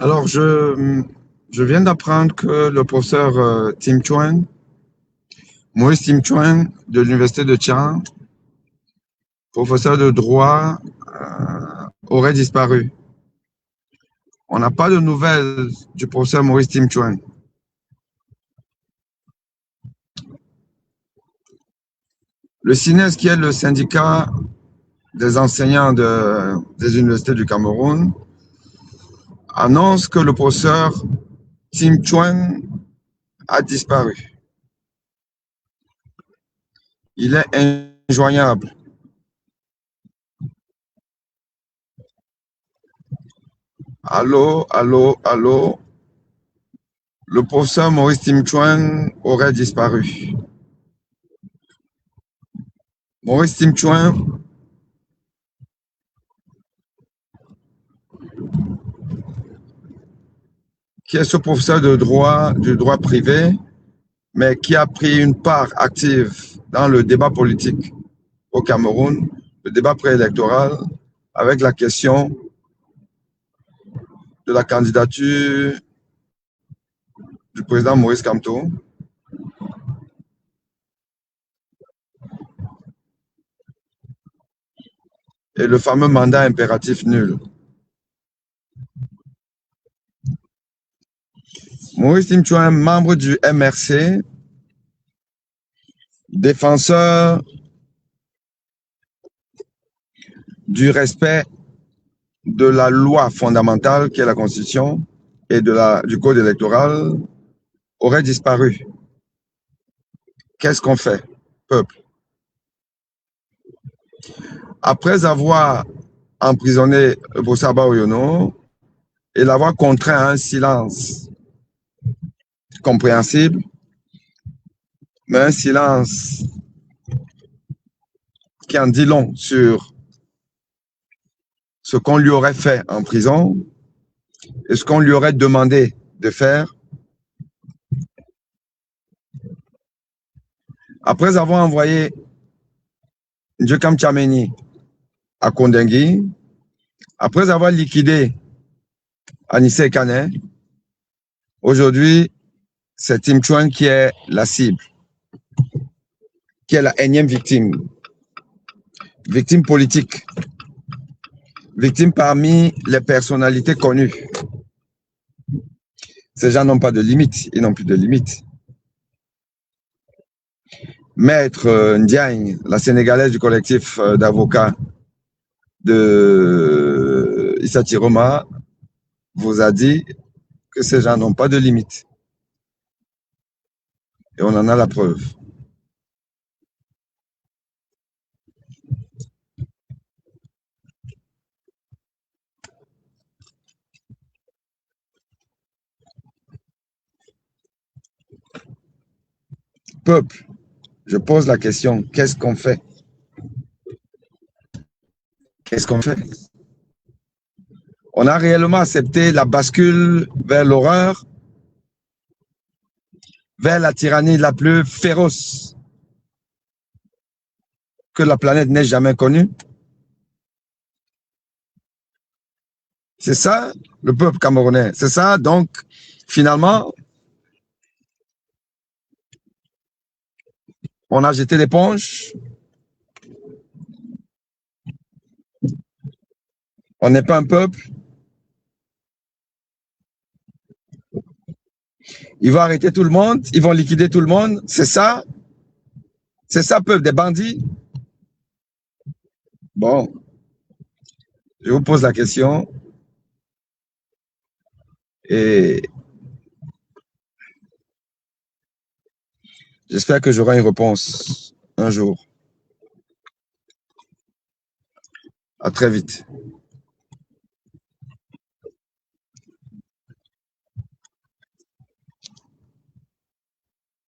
Alors, je viens d'apprendre que le professeur Tim Chuen, Maurice Tim Chuen de l'Université de Chiang, professeur de droit, aurait disparu. On n'a pas de nouvelles du professeur Maurice Tim Chuen. Le SINES, qui est le syndicat des enseignants des universités du Cameroun, annonce que le professeur Tim Chuen a disparu. Il est injoignable. Allô, allô, allô. Le professeur Maurice Tim Chuen aurait disparu. Maurice Tim Chuen, qui est ce professeur de droit, du droit privé, mais qui a pris une part active dans le débat politique au Cameroun, le débat préélectoral, avec la question de la candidature du président Maurice Kamto. Et le fameux mandat impératif nul. Maurice Tim Chuen, membre du MRC, défenseur du respect de la loi fondamentale qui est la Constitution et du Code électoral, aurait disparu. Qu'est-ce qu'on fait, peuple? Après avoir emprisonné Bossaba Oyono et l'avoir contraint à un silence compréhensible, mais un silence qui en dit long sur ce qu'on lui aurait fait en prison et ce qu'on lui aurait demandé de faire. Après avoir envoyé Ndjekam Tchameni à Kondengui, après avoir liquidé Anissé Kane, aujourd'hui, c'est Tim Chuen qui est la cible, qui est la énième victime. Victime politique, victime parmi les personnalités connues. Ces gens n'ont pas de limite, ils n'ont plus de limite. Maître Ndiaye, la Sénégalaise du collectif d'avocats de Issati Roma, vous a dit que ces gens n'ont pas de limite. Et on en a la preuve. Peuple, je pose la question, qu'est-ce qu'on fait? Qu'est-ce qu'on fait? On a réellement accepté la bascule vers l'horreur, vers la tyrannie la plus féroce que la planète n'ait jamais connue. C'est ça, le peuple camerounais. C'est ça, donc, finalement, on a jeté l'éponge. On n'est pas un peuple. Ils vont arrêter tout le monde, ils vont liquider tout le monde. C'est ça? C'est ça, peuple, des bandits? Bon, je vous pose la question. Et j'espère que j'aurai une réponse un jour. À très vite.